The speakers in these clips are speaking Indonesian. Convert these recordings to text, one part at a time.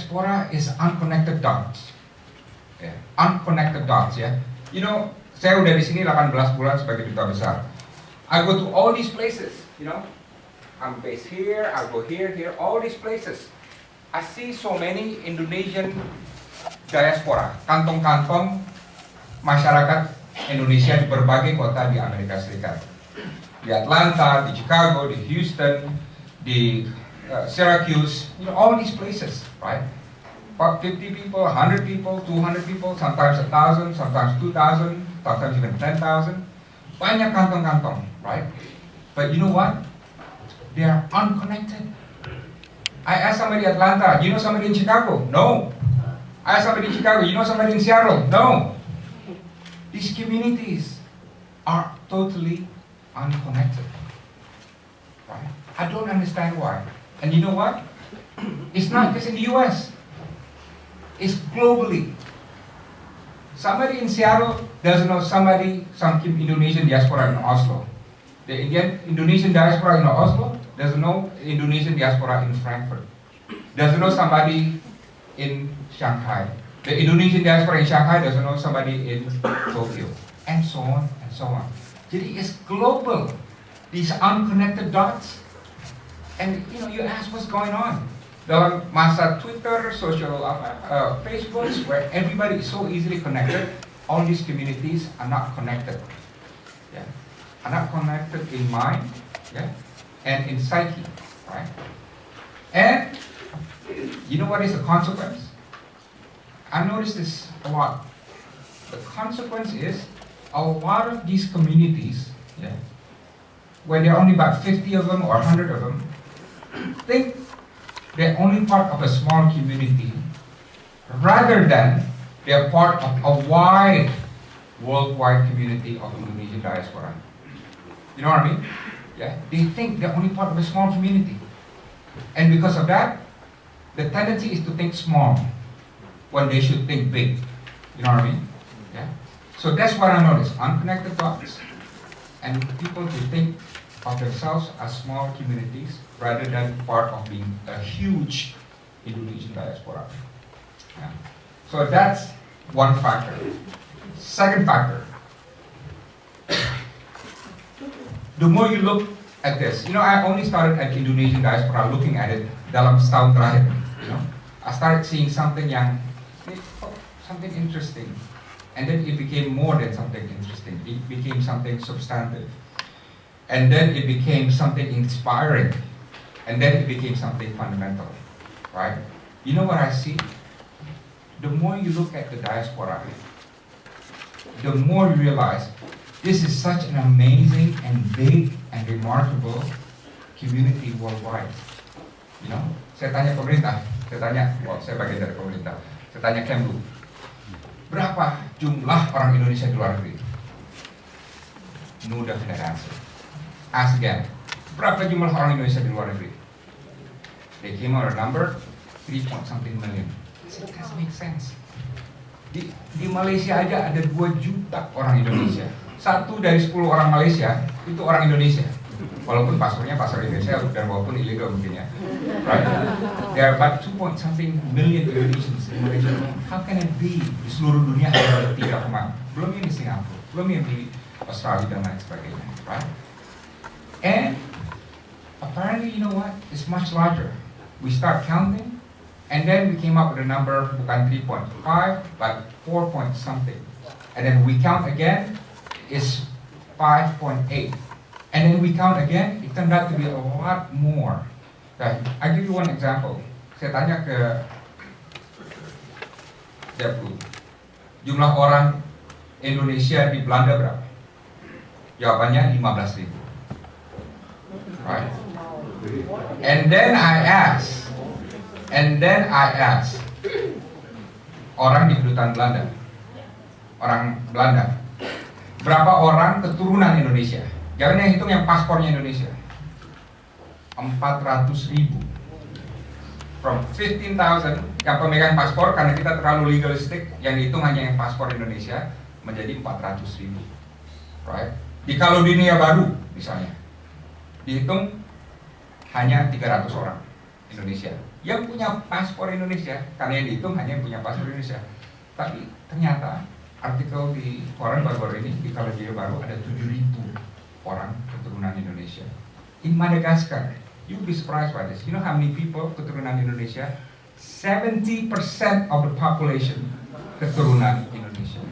diaspora is unconnected dots. Yeah. Unconnected dots, ya. You know, saya udah di sini 18 bulan sebagai duta besar. I go to all these places, you know. I'm based here, I go here, all these places. I see so many Indonesian diaspora, kantong-kantong masyarakat Indonesia di berbagai kota di Amerika Serikat. Di Atlanta, di Chicago, di Houston, di Syracuse, you know, all these places, right? About 50 people, 100 people, 200 people, sometimes 1,000, sometimes 2,000, sometimes even 10,000. Banyak kantong-kantong, right? But you know what? They are unconnected. I asked somebody in Atlanta, do you know somebody in Chicago? No. I asked somebody in Chicago, you know somebody in Seattle? No. These communities are totally unconnected, right? I don't understand why. And you know what? It's not just in the US. It's globally. Somebody in Seattle doesn't know some Indonesian diaspora in Oslo. The Indonesian diaspora in Oslo doesn't know Indonesian diaspora in Frankfurt. Doesn't know somebody in Shanghai. The Indonesian diaspora in Shanghai doesn't know somebody in Tokyo. And so on and so on. Jadi it's global. These unconnected dots. And you know, you ask what's going on. Dalam masa Twitter, social Facebook, where everybody is so easily connected, all these communities are not connected. Yeah, are not connected in mind, yeah, and in psyche, right? And you know what is the consequence? I noticed this a lot. The consequence is a lot of these communities, yeah, when there are only about 50 of them or 100 of them, think they're only part of a small community rather than they're part of a wide, worldwide community of Indonesian diaspora. You know what I mean? Yeah. They think they're only part of a small community. And because of that, the tendency is to think small when they should think big. You know what I mean? Yeah. So that's what I noticed. Unconnected dots and people who think of themselves as small communities rather than part of being a huge Indonesian diaspora. Yeah. So that's one factor. Second factor, the more you look at this, you know, I only started at Indonesian diaspora looking at it dalam setahun terakhir. You know, I started seeing something interesting, and then it became more than something interesting. It became something substantive. And then it became something inspiring. And then it became something fundamental, right? You know what I see? The more you look at the diaspora, the more you realize this is such an amazing and big and remarkable community worldwide. You know? Saya tanya pemerintah, saya bagian dari pemerintah, saya tanya Kemlu, berapa jumlah orang Indonesia di luar negeri? No definite answer. Ask again, berapa jumlah orang Indonesia di luar negeri? They came out a number, 3-something million. I said, it doesn't make sense. Di Malaysia aja ada 2 juta orang Indonesia. 1 dari 10 orang Malaysia itu orang Indonesia. Walaupun paspornya pasar Indonesia dan walaupun ilegal mungkin ya. Right? There are about 2-something million Indonesians in Malaysia. How can it be? Di seluruh dunia ada 3, belum yang di Singapura, belum yang di Australia dan lain sebagainya. Right? And apparently, you know what? It's much larger. We start counting, and then we came up with a number, bukan 3.5, but 4-something. And then we count again, it's 5.8. And then we count again, it turned out to be a lot more. Okay. I'll give you one example. Saya tanya ke Deplu, jumlah orang Indonesia di Belanda berapa? Jawabannya 15.000. Right? And then I ask, orang di kedutaan Belanda, orang Belanda, berapa orang keturunan Indonesia? Jangan yang hitung yang paspornya Indonesia. 400.000. From 15,000 yang pemegang paspor, karena kita terlalu legalistik, yang dihitung hanya yang paspor Indonesia, menjadi 400.000. Right? Di kalau dunia baru misalnya, dihitung hanya 300 orang. Indonesia, yang punya paspor Indonesia, karena yang dihitung hanya yang punya paspor Indonesia. Tapi ternyata artikel di koran baru-baru ini, di Kalajaya baru, ada 7.000 orang keturunan Indonesia. In Madagascar, you'll be surprised by this. You know how many people keturunan Indonesia? 70% of the population keturunan Indonesia.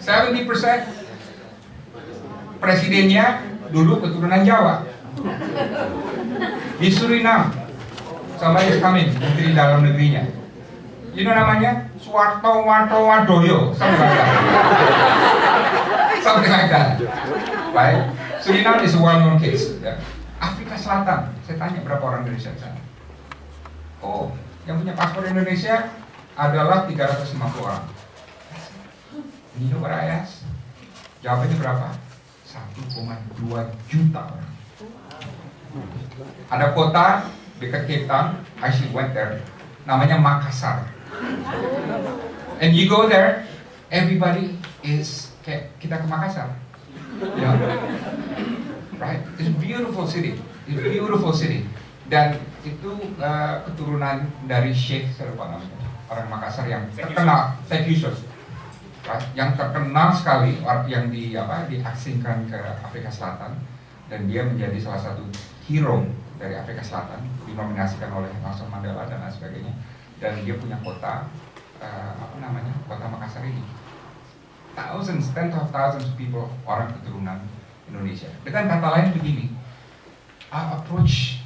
70%. Presidennya dulu keturunan Jawa. Di Suriname, somebody is coming, menteri dalam negerinya. You know namanya? Suwarto Warto Wadoyo, something like that. Something like that. Right? Suriname is a well-known case. Yeah. Afrika Selatan, saya tanya berapa orang Indonesia di sana. Oh, yang punya paspor Indonesia adalah 350 orang. You know what I asked? Jawabannya berapa? 1,2 juta orang. Ada kota dekat Cape Town, I actually went there, namanya Makassar. And you go there, everybody is kayak kita ke Makassar. You know? Right? It's a beautiful city. It's a beautiful city. Dan itu keturunan dari Sheikh, saya lupa namanya, orang Makassar yang terkenal, Sheikh Yusuf, right? Yang terkenal sekali, yang diasingkan ke Afrika Selatan, dan dia menjadi salah satu hero dari Afrika Selatan, dinominasikan oleh Nelson Mandela dan lain sebagainya. Dan dia punya kota, kota Makassar ini. Thousands, tens of thousands of people, orang keturunan Indonesia. Dengan kata lain begini, our approach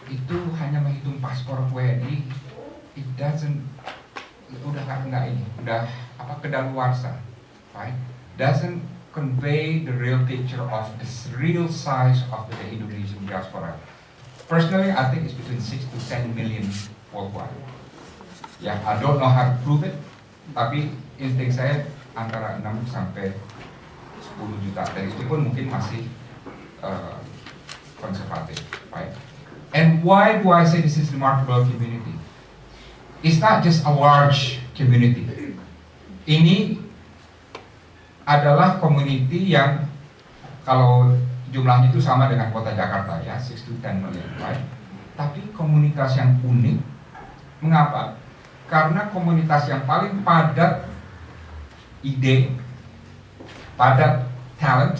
itu hanya menghitung paspor WNI, it doesn't, udah kedaluarsa, right? Doesn't convey the real picture of the real size of the Indonesian diaspora. Personally, I think it's between 6 to 10 million worldwide. Yeah, I don't know how to prove it, tapi insting saya antara 6 sampai 10 juta, dan itu pun mungkin masih konservatif, right? And why do I say this is a remarkable community? It's not just a large community. Ini adalah community yang kalau jumlahnya itu sama dengan kota Jakarta, ya, 6 to 10 million, right? Tapi komunitas yang unik. Mengapa? Karena komunitas yang paling padat ide, padat talent.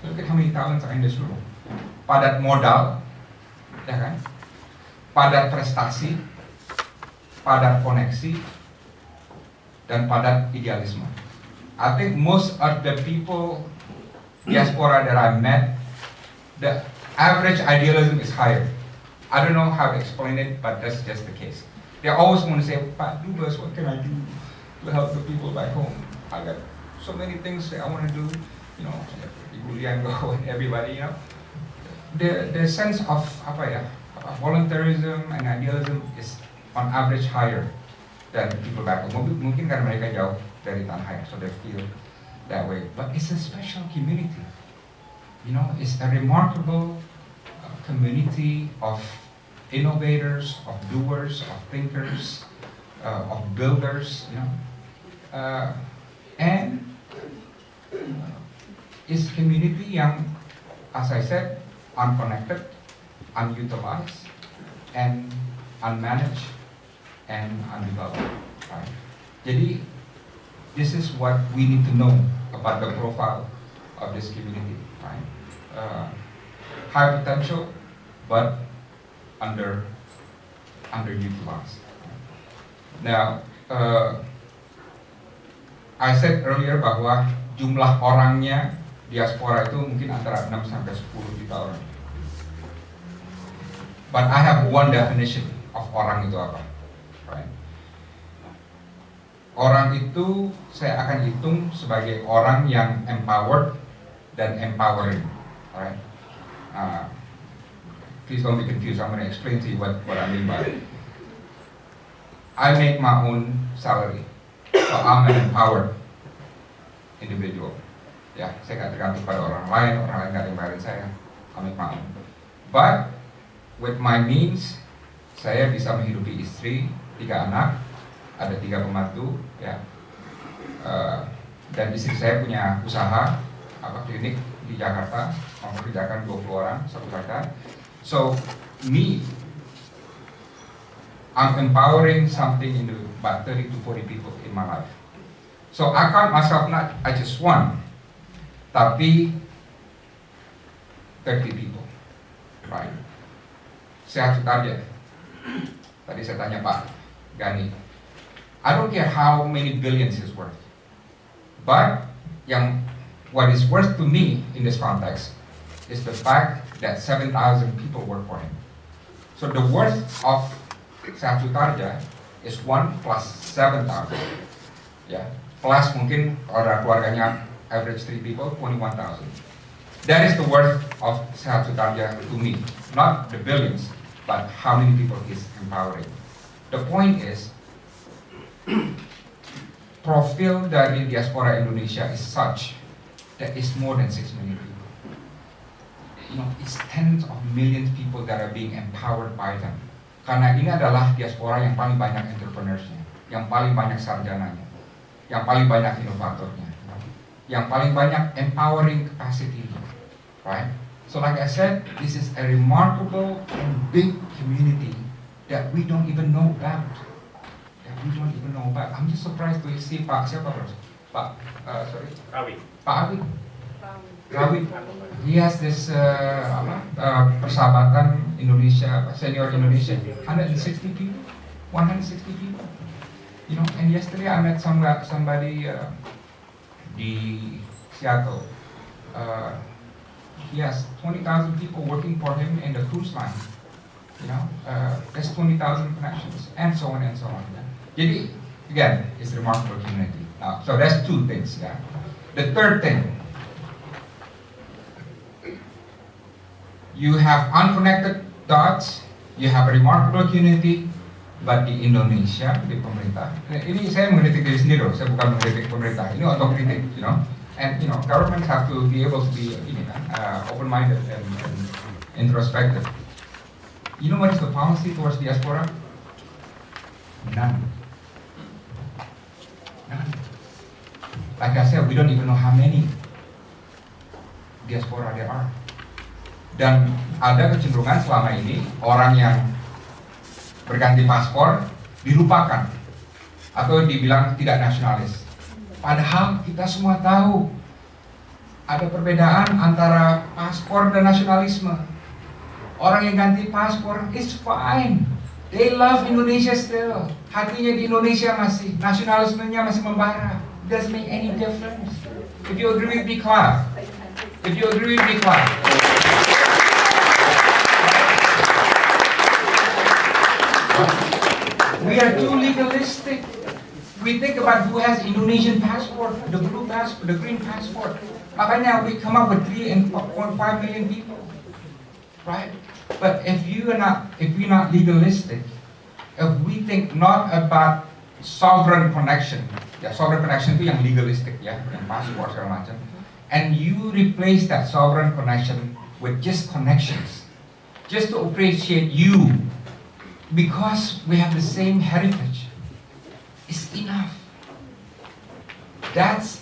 Look at how many talents are in this room. Padat modal, ya kan? Padat prestasi, padat koneksi, dan padat idealisme. I think most of the people diaspora that I met, the average idealism is higher. I don't know how to explain it, but that's just the case. They always want to say, Pak Dubes, what can I do to help the people back home? I got so many things that I want to do, you know, Ibu Liango and everybody, you know. The sense of voluntarism and idealism is on average higher than people back home. Mungkin karena mereka jauh dari tanah air, so they feel that way. But it's a special community. You know, it's a remarkable community of innovators, of doers, of thinkers, of builders, you know. And it's community yang, as I said, unconnected, unutilized, and unmanaged, and undeveloped. Right? Jadi, this is what we need to know about the profile of this community. Right? High potential, but underutilized. Now, I said earlier bahwa jumlah orangnya diaspora itu mungkin antara 6 sampai 10 juta orang. But I have one definition of orang itu apa, right? Orang itu saya akan hitung sebagai orang yang empowered dan empowering, right? Please don't be confused. I'm going to explain to you what I mean by it. I make my own salary, so I'm an empowered individual. Ya, saya nggak tergantung pada orang lain nggak ada yang bayarin saya. I make my own. But with my means, saya bisa menghidupi istri, 3 anak, ada 3 pembantu, ya. Dan istri saya punya usaha klinik di Jakarta, mempekerjakan 20 orang satu kakak. So me I'm empowering something into about 30 to 40 people in my life. So I count myself not I just one, tapi 30 people, right? Sehat Sutarja. Tadi saya tanya Pak Gani, I don't care how many billions he's worth, but what is worth to me in this context is the fact that 7,000 people work for him. So the worth of Sehat Sutarja is 1 plus 7,000. Yeah. Plus mungkin kalau ada keluarganya average 3 people, 21,000. That is the worth of Sehat Sutarja to me. Not the billions, but how many people he's empowering. The point is, profil dari diaspora Indonesia is such that it's more than 6 million people. You know, it's tens of millions people that are being empowered by them. Karena ini adalah diaspora yang paling banyak entrepreneursnya, yang paling banyak sarjananya, yang paling banyak inovatornya, yang paling banyak empowering capacity-nya, right? So like I said, this is a remarkable and big community that we don't even know about. I'm just surprised to see Pak siapa bros? Pak Awi. He has this persahabatan Indonesia, senior Indonesia, 160 people. You know, and yesterday I met somebody di Seattle. He has 20,000 people working for him in the cruise line. You know, there's 20,000 connections, and so on and so on. Jadi, again, it's a remarkable community. So that's two things. Yeah. The third thing, you have unconnected dots, you have a remarkable community, but di Indonesia, di pemerintah, ini saya mengkritik diri sendiri, saya bukan mengkritik pemerintah, ini otokritik, you know, and you know, governments have to be able to be open-minded and introspective. You know what is the policy towards diaspora? None. Like I said, we don't even know how many diaspora there are. Dan ada kecenderungan selama ini orang yang berganti paspor dilupakan atau dibilang tidak nasionalis. Padahal kita semua tahu ada perbedaan antara paspor dan nasionalisme. Orang yang ganti paspor is fine. They love Indonesia still. Hatinya di Indonesia masih, nasionalismenya masih membara. Doesn't make any difference. If you agree with me, clap. If you agree with me, clap. We are too legalistic. We think about who has Indonesian passport, the blue passport, the green passport. Makanya we come up with 3.5 million people, right? But if we're not legalistic, if we think not about sovereign connection, ya sovereign connection itu yang legalistic ya, yang paspor segala macam, and you replace that sovereign connection with just connections, just to appreciate you, because we have the same heritage, is enough. That's